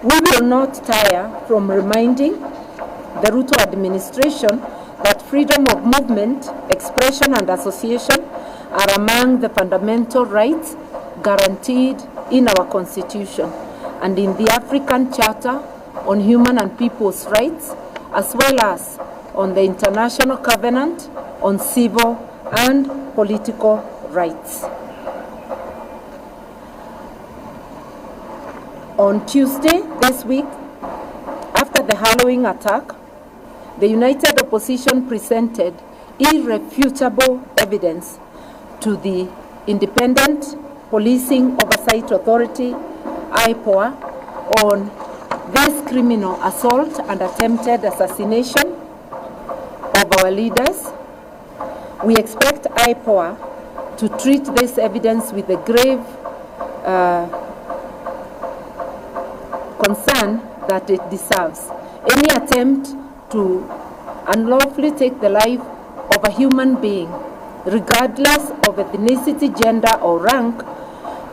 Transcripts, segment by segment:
We will not tire from reminding the Ruto administration that freedom of movement, expression and association are among the fundamental rights guaranteed in our Constitution and in the African Charter on Human and People's Rights, as well as on the International Covenant on Civil and Political Rights. On Tuesday this week, after the Halloween attack, the United Opposition presented irrefutable evidence to the Independent Policing Oversight Authority, IPOA, on this criminal assault and attempted assassination of our leaders. We expect IPOA to treat this evidence with a grave concern that it deserves. Any attempt to unlawfully take the life of a human being, regardless of ethnicity, gender, or rank,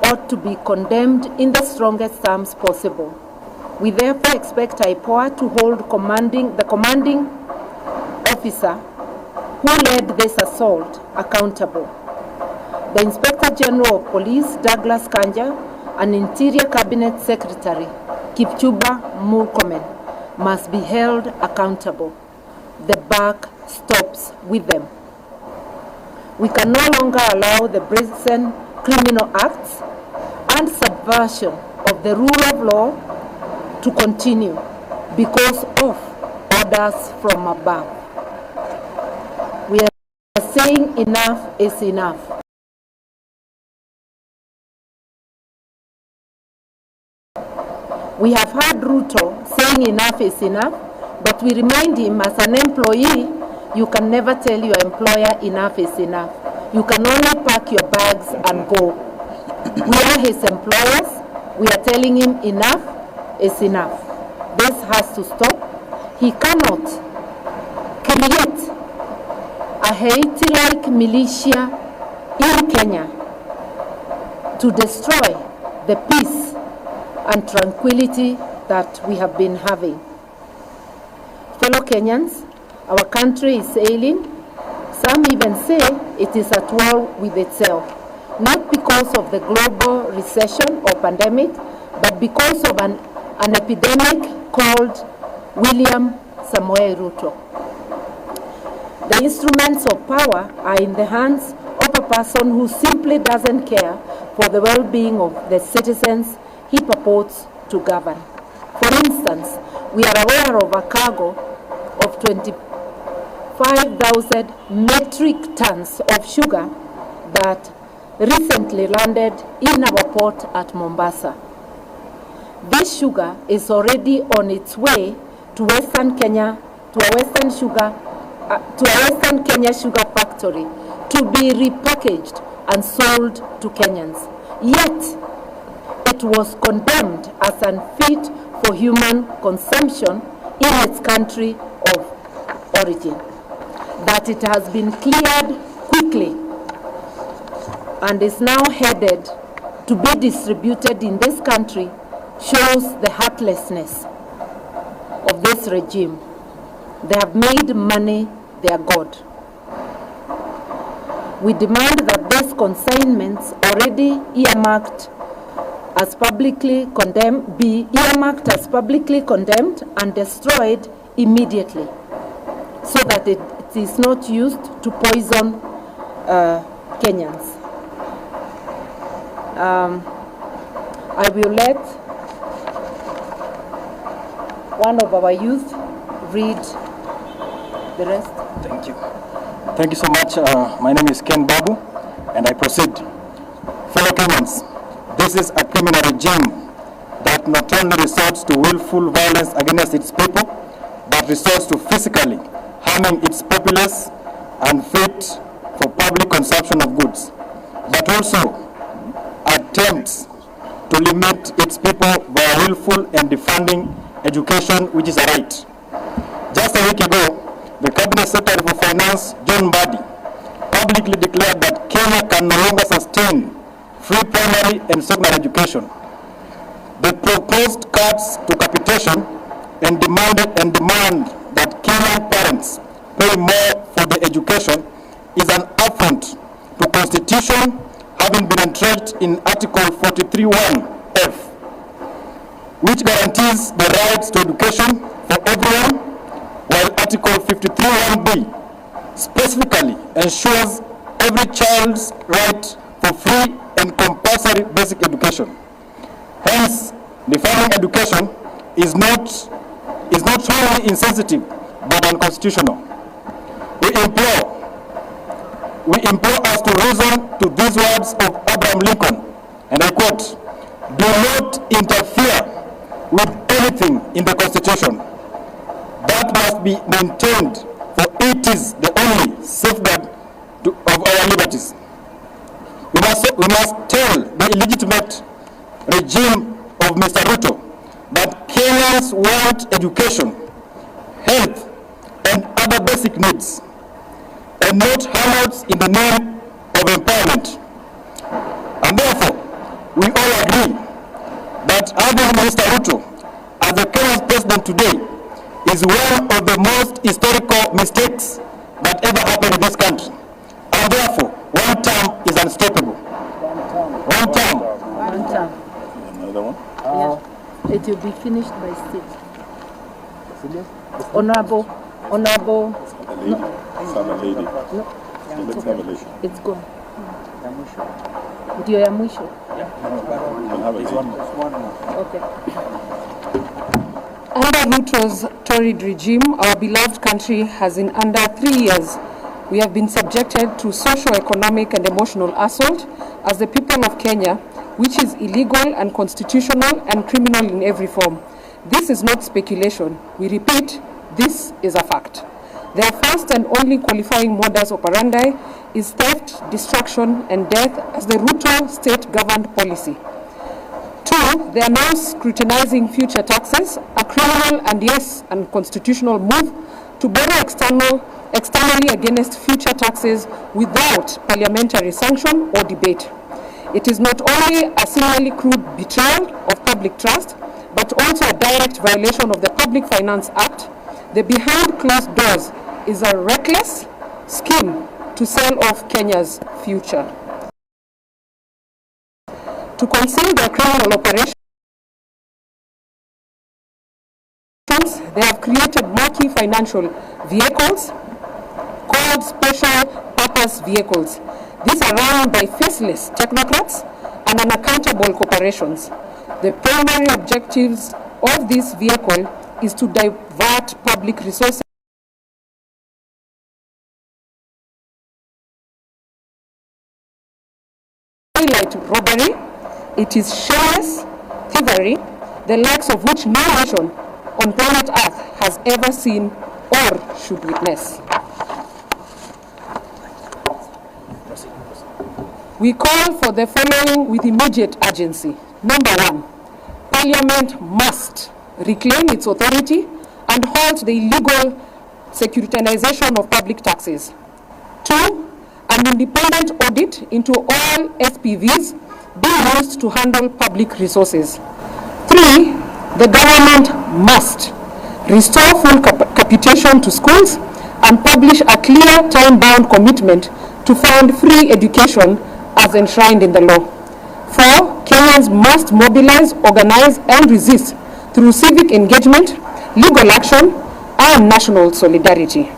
ought to be condemned in the strongest terms possible. We therefore expect IPOA to hold the commanding officer who led this assault accountable. The Inspector General of Police, Douglas Kanja, and Interior Cabinet Secretary, Kipchumba Murkomen, must be held accountable. The buck stops with them. We can no longer allow the brazen criminal acts and subversion of the rule of law to continue because of orders from above. We are saying enough is enough. We have heard Ruto saying enough is enough, but we remind him as an employee, you can never tell your employer enough is enough. You can only pack your bags and go. We are his employers. We are telling him enough is enough. This has to stop. He cannot create a Haiti-like militia in Kenya to destroy the peace and tranquility that we have been having. Fellow Kenyans, our country is ailing. Some even say it is at war with itself, not because of the global recession or pandemic, but because of an epidemic called William Samoei Ruto. The instruments of power are in the hands of a person who simply doesn't care for the well-being of the citizens he purports to govern. For instance, we are aware of a cargo of 25,000 metric tons of sugar that recently landed in our port at Mombasa. This sugar is already on its way to Western Kenya, to a Western Kenya sugar factory to be repackaged and sold to Kenyans. Yet, it was condemned as unfit for human consumption in its country of origin. That it has been cleared quickly and is now headed to be distributed in this country shows the heartlessness of this regime. They have made money their god. We demand that these consignments already earmarked as publicly condemned be earmarked as publicly condemned and destroyed immediately, so that it is not used to poison Kenyans. I will let one of our youth read the rest. Thank you. Thank you so much. My name is Ken Babu, and I proceed. Fellow Kenyans, this is a criminal regime that not only resorts to willful violence against its people, but resorts to physically harming its populace unfit for public consumption of goods, but also attempts to limit its people via willful and defunding education, which is a right. Just a week ago, the Cabinet Secretary for Finance, John Mbadi, publicly declared that Kenya can no longer sustain free primary and secondary education. The proposed cuts to capitation and demand that Kenyan parents pay more for their education is an affront to Constitution, having been entrenched in Article 43(1)(f), which guarantees the rights to education for everyone, while Article 53(1)(b) specifically ensures every child's right for free and compulsory basic education. Hence, defining education is not only insensitive but unconstitutional. We implore us to reason to these words of Abraham Lincoln, and I quote, "Do not interfere with anything in the Constitution. That must be maintained, for it is the only safeguard of our liberties." We must tell the illegitimate regime of Mr. Ruto that Kenyans want education, health, and other basic needs, and not handouts in the name of empowerment. And therefore, we all agree that having Mr. Ruto as the Kenyan president today is one of the most historical mistakes that ever happened in this country. And therefore, one term is unstoppable. One term. Another one? Yeah. It will be finished by 6. Honorable. A lady? Some lady. No. Let's have a lady. It's gone. Ndio ya mwisho. We'll have a lady. Okay. Under Ruto's torrid regime, our beloved country has in under 3 years, we have been subjected to socio-economic and emotional assault as the people of Kenya, which is illegal, unconstitutional, and criminal in every form. This is not speculation. We repeat, this is a fact. Their first and only qualifying modus operandi is theft, destruction, and death as the Ruto state-governed policy. 2, they are now scrutinizing future taxes, a criminal and yes, unconstitutional move to borrow externally against future taxes without parliamentary sanction or debate. It is not only a similarly crude betrayal of public trust, but also a direct violation of the Public Finance Act. The behind closed doors is a reckless scheme to sell off Kenya's future. To conceal their criminal operations, they have created marquee financial vehicles called special purpose vehicles. These are run by faceless technocrats and unaccountable corporations. The primary objectives of this vehicle is to divert public resources, highlight robbery. It is shameless thievery, the likes of which no nation on planet Earth has ever seen or should witness. We call for the following with immediate urgency. Number 1, Parliament must reclaim its authority and halt the illegal securitization of public taxes. 2, an independent audit into all SPVs being used to handle public resources. 3, the government must restore full capitation to schools and publish a clear time-bound commitment to fund free education as enshrined in the law. 4, Kenyans must mobilize, organize, and resist through civic engagement, legal action, and national solidarity.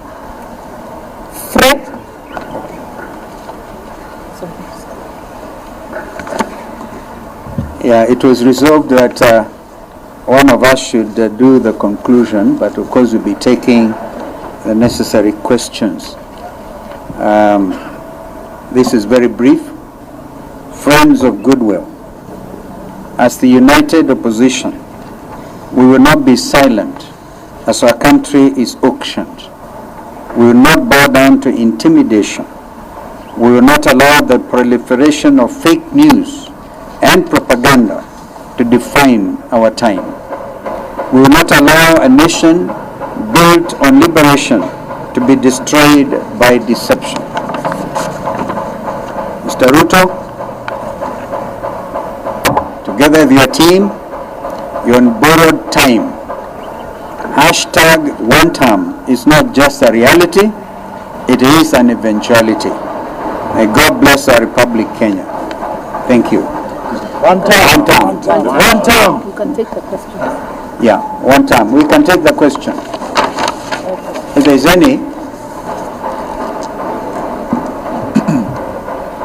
Yeah, it was resolved that one of us should do the conclusion, but of course we'll be taking the necessary questions. This is very brief. Friends of goodwill, as the united opposition, we will not be silent as our country is auctioned. We will not bow down to intimidation. We will not allow the proliferation of fake news and propaganda to define our time. We will not allow a nation built on liberation to be destroyed by deception. Mr. Ruto, together with your team, You're on borrowed time. Hashtag one term is not just a reality, it is an eventuality. May God bless our Republic, Kenya. Thank you. One term. One term. You can take the question. Yeah, one term. We can take the question. If there is any,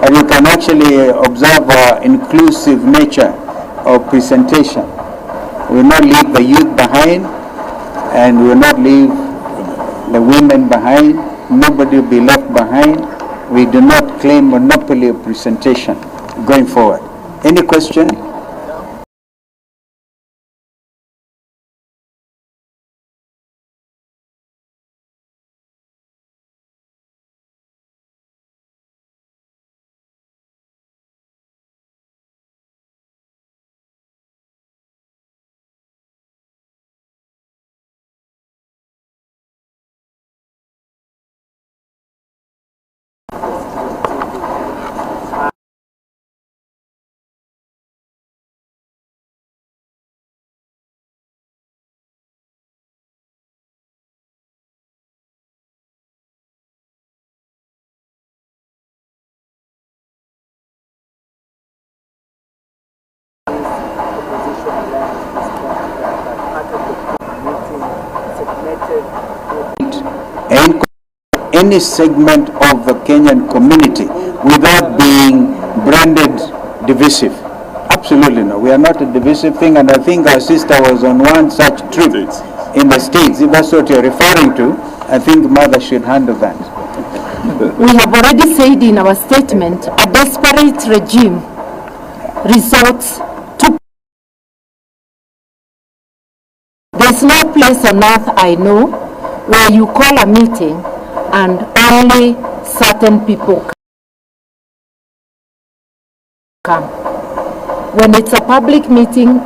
and you can actually observe our inclusive nature of presentation. We will not leave the youth behind, and we will not leave the women behind. Nobody will be left behind. We do not claim monopoly of presentation going forward. Any question? And any segment of the Kenyan community without being branded divisive. Absolutely no. We are not a divisive thing, and I think our sister was on one such trip in the States. If that's what you're referring to, I think mother should handle that. We have already said in our statement, a desperate regime resorts to... There's no place on earth I know where you call a meeting and only certain people come. When it's a public meeting,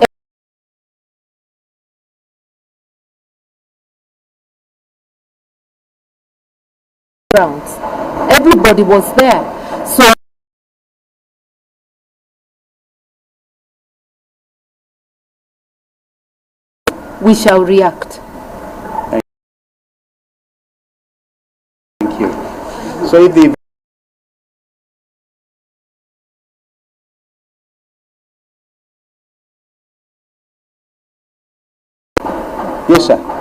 everybody was there. So we shall react. Thank you. So if the yes, sir.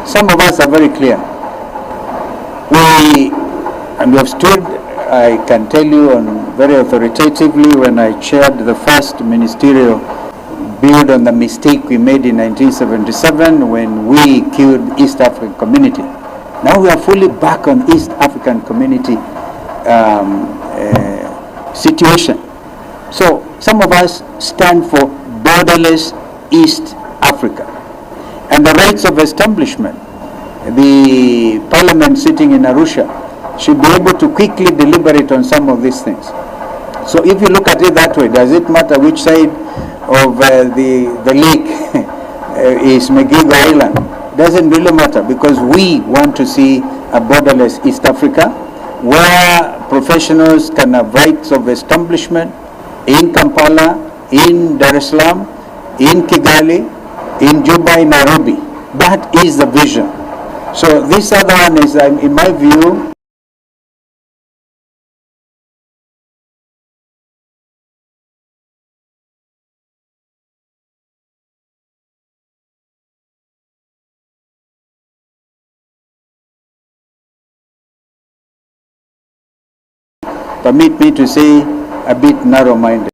Some of us are very clear. We have stood, I can tell you very authoritatively, when I chaired the first ministerial build on the mistake we made in 1977 when we killed East African community. Now we are fully back on East African community situation. So some of us stand for borderless East Africa and the rights of establishment. The parliament sitting in Arusha should be able to quickly deliberate on some of these things. So if you look at it that way, does it matter which side of the lake is Megigo Island? Doesn't really matter, because we want to see a borderless East Africa where professionals can have rights of establishment in Kampala, in Dar es Salaam, in Kigali, in Juba, in Nairobi. That is the vision. So this other one is, in my view, permit me to say, a bit narrow-minded.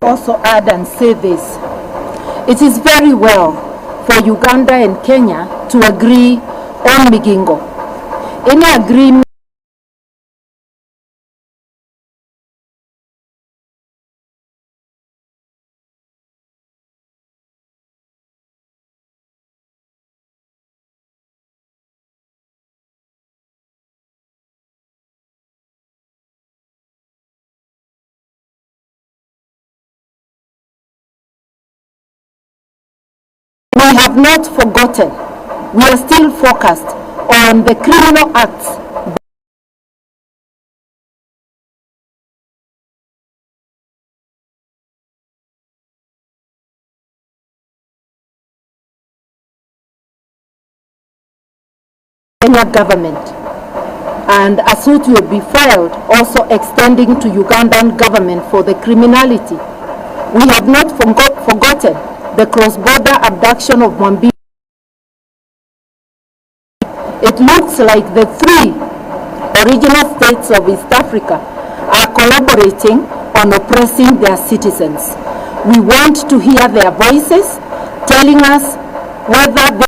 Also add and say this. It is very well for Uganda and Kenya to agree on Migingo. Any agreement have not forgotten. We are still focused on the criminal acts Kenya government, and a suit will be filed also extending to Ugandan government for the criminality. We have not forgotten the cross-border abduction of Mwambi. It looks like the three original states of East Africa are collaborating on oppressing their citizens. We want to hear their voices telling us whether they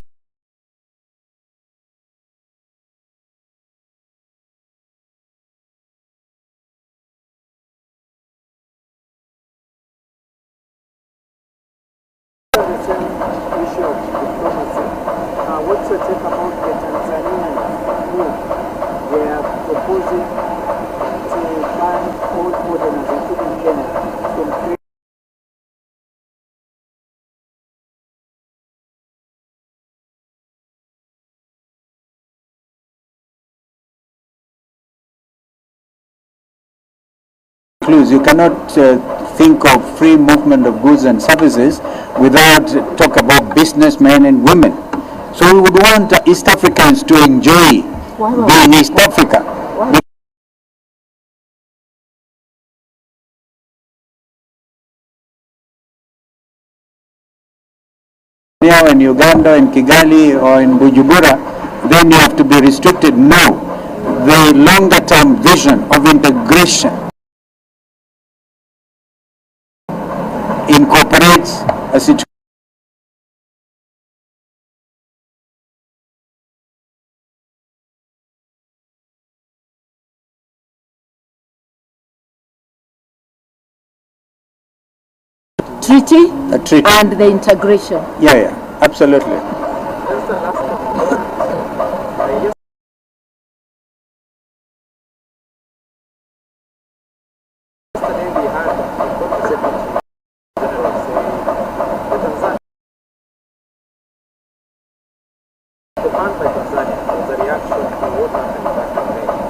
what's your take about the Tanzanian move? They are proposing to ban all foreigners, including Kenya, from You cannot think of free movement of goods and services without talk about businessmen and women. So we would want East Africans to enjoy being East Africa. Now in Uganda, in Kigali, or in Bujumbura, then you have to be restricted. No, the longer-term vision of integration incorporates a situation. treaty, A treaty. and the integration. Yeah, absolutely. yesterday we had the Secretary General saying the ban by Tanzania was a reaction to what happened back in May.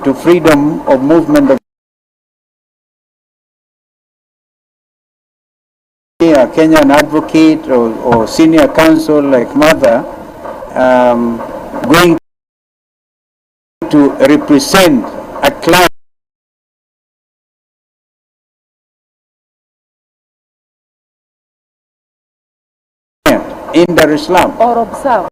To freedom of movement of a Kenyan advocate or senior counsel like Mother going to represent a client in Dar es Salaam. Or observe.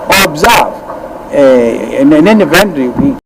Observe in any event.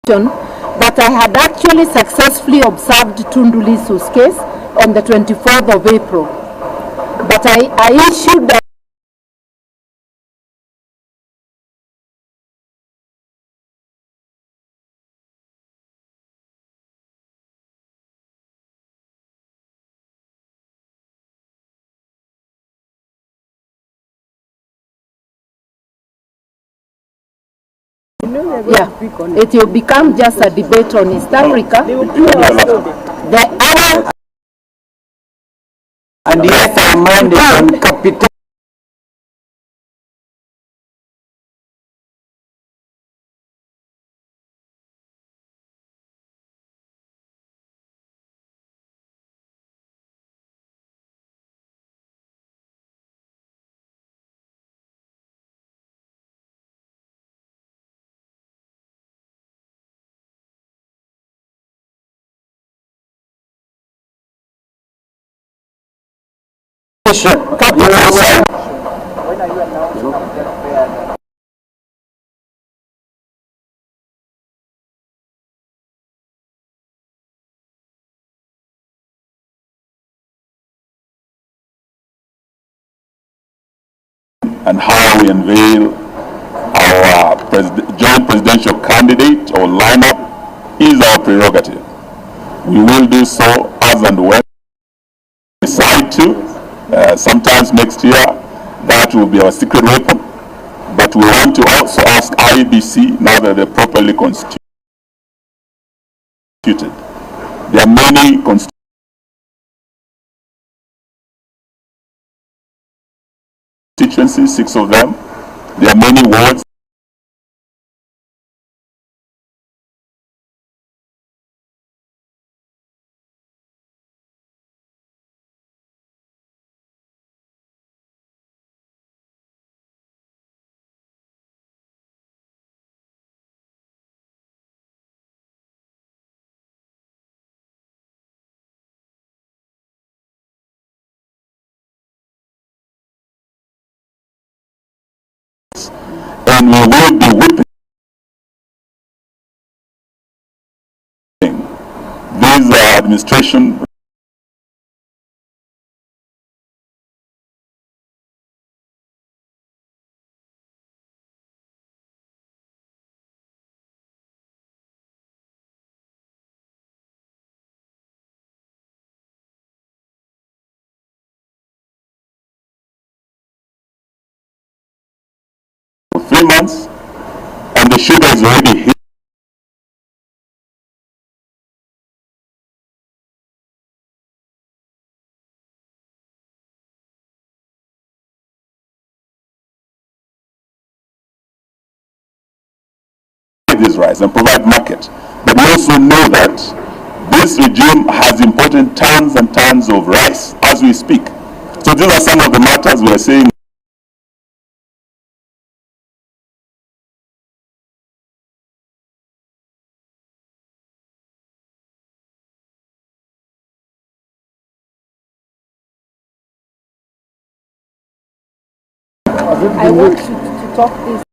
That I had actually successfully observed Tundu Lissu's case on the 24th of April. But I issued the it will become just a debate on East Africa. The other And yet our mind is on capital. When are you announcing that they are and how we unveil our joint presidential candidate or lineup is our prerogative. We will do so as and when we decide to. Sometimes next year, that will be our secret weapon. But we want to also ask IEBC, now that they're properly constituted. There are many constituencies, 6 of them. There are many wards. And we will be whipping these administration for 3 months, and the sugar is already hit. This rice and provide market. But we also know that this regime has imported tons and tons of rice as we speak. So these are some of the matters we are saying. I want to talk this.